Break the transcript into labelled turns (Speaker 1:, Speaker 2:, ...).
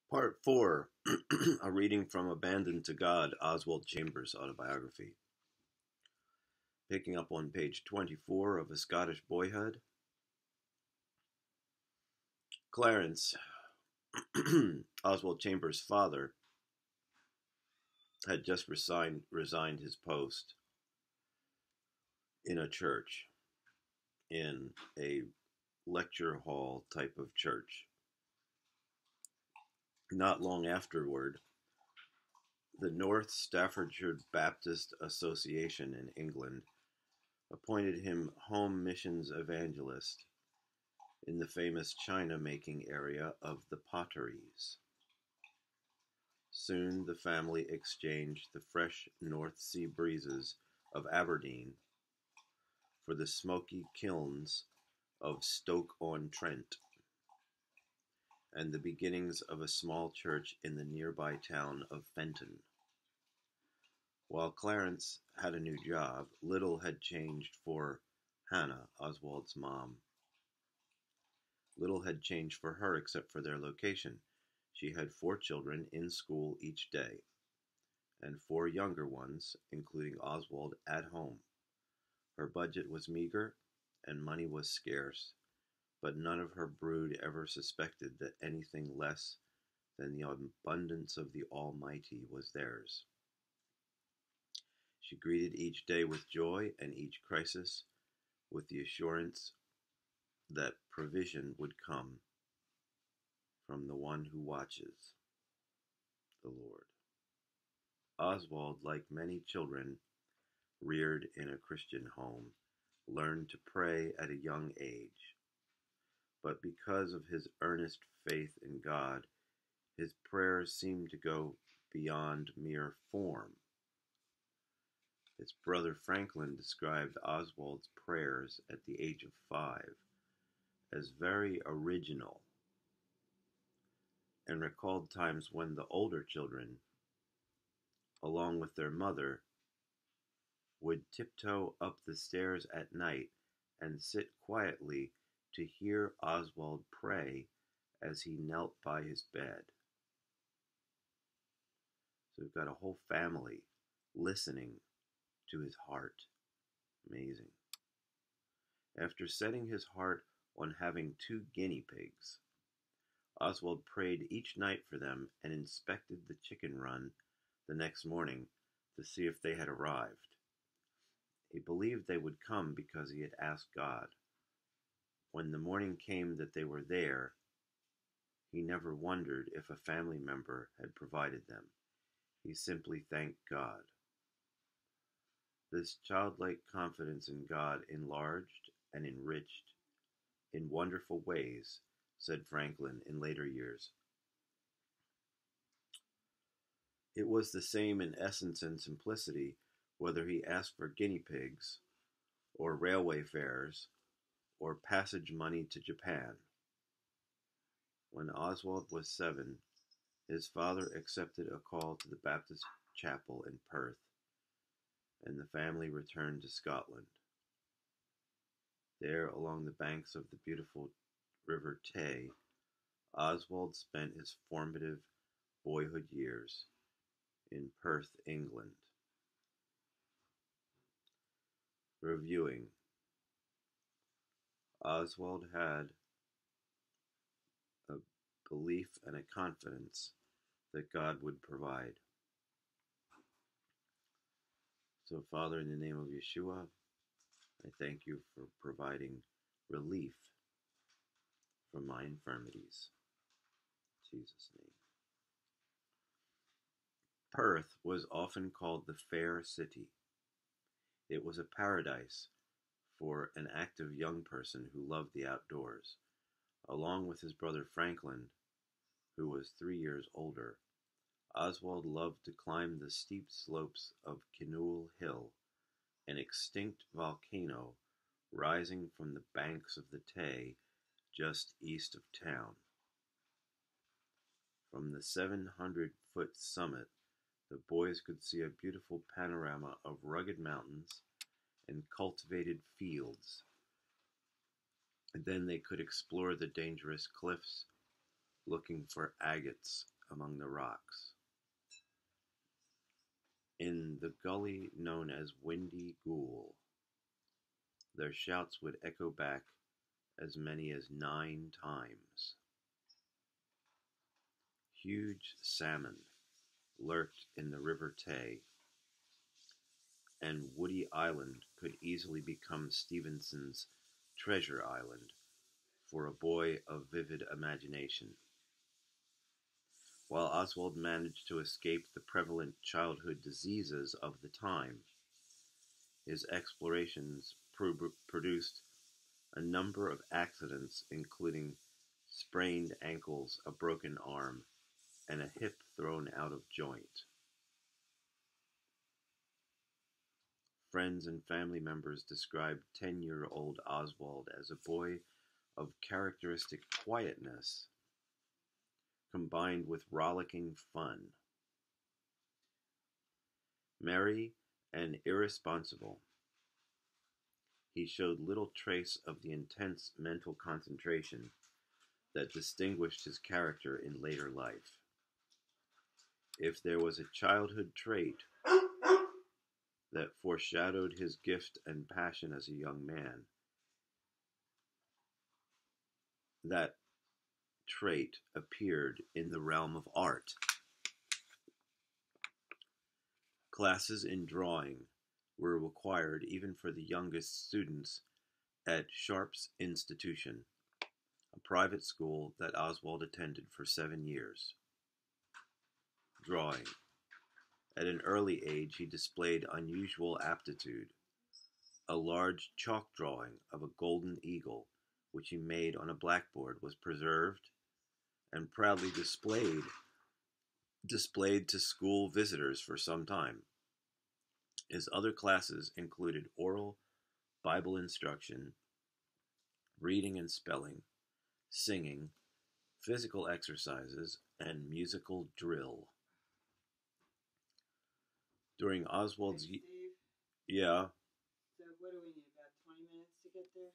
Speaker 1: Part 4. A reading from Abandoned to God, Oswald Chambers' autobiography. Picking up on page 24 of A Scottish Boyhood. Clarence, Oswald Chambers' father, had just resigned his post in a church, in a lecture hall type of church. Not long afterward, the North Staffordshire Baptist Association in England appointed him home missions evangelist in the famous China-making area of the Potteries. Soon the family exchanged the fresh North Sea breezes of Aberdeen for the smoky kilns of Stoke-on-Trent and the beginnings of a small church in the nearby town of Fenton. While Clarence had a new job, little had changed for Hannah, Oswald's mom. Little had changed for her except for their location. She had 4 children in school each day, and 4 younger ones, including Oswald, at home. Her budget was meager, and money was scarce, but none of her brood ever suspected that anything less than the abundance of the Almighty was theirs. She greeted each day with joy and each crisis with the assurance that provision would come from the one who watches, the Lord. Oswald, like many children reared in a Christian home, learned to pray at a young age. But because of his earnest faith in God, his prayers seemed to go beyond mere form. His brother Franklin described Oswald's prayers at the age of 5 as very original, and recalled times when the older children, along with their mother, would tiptoe up the stairs at night and sit quietly to hear Oswald pray as he knelt by his bed. So we've got a whole family listening to his heart. Amazing. After setting his heart on having 2 guinea pigs, Oswald prayed each night for them and inspected the chicken run the next morning to see if they had arrived. He believed they would come because he had asked God. When the morning came that they were there, he never wondered if a family member had provided them. He simply thanked God. This childlike confidence in God enlarged and enriched in wonderful ways, said Franklin in later years. It was the same in essence and simplicity whether he asked for guinea pigs, or railway fares, or passage money to Japan. When Oswald was 7, his father accepted a call to the Baptist chapel in Perth, and the family returned to Scotland. There, along the banks of the beautiful River Tay, Oswald spent his formative boyhood years in Perth, England. Reviewing, Oswald had a belief and a confidence that God would provide. So, Father, in the name of Yeshua, I thank you for providing relief from my infirmities. In Jesus' name. Perth was often called the Fair City. It was a paradise for an active young person who loved the outdoors. Along with his brother Franklin, who was 3 years older, Oswald loved to climb the steep slopes of Kinnoul Hill, an extinct volcano rising from the banks of the Tay just east of town. From the 700-foot summit, the boys could see a beautiful panorama of rugged mountains and cultivated fields. And then they could explore the dangerous cliffs looking for agates among the rocks. In the gully known as Windy Ghoul, their shouts would echo back as many as 9 times. Huge salmon lurked in the River Tay, and Woody Island could easily become Stevenson's Treasure Island for a boy of vivid imagination. While Oswald managed to escape the prevalent childhood diseases of the time, his explorations produced a number of accidents, including sprained ankles, a broken arm, and a hip thrown out of joint. Friends and family members described 10-year-old Oswald as a boy of characteristic quietness combined with rollicking fun. Merry and irresponsible, he showed little trace of the intense mental concentration that distinguished his character in later life. If there was a childhood trait that foreshadowed his gift and passion as a young man, that trait appeared in the realm of art. Classes in drawing were required even for the youngest students at Sharp's Institution, a private school that Oswald attended for 7 years. Drawing. At an early age, he displayed unusual aptitude. A large chalk drawing of a golden eagle, which he made on a blackboard, was preserved and proudly displayed to school visitors for some time. His other classes included oral Bible instruction, reading and spelling, singing, physical exercises, and musical drill. During Oswald's...
Speaker 2: Hey, Steve.
Speaker 1: Yeah.
Speaker 2: So what do we need, about 20 minutes to get there?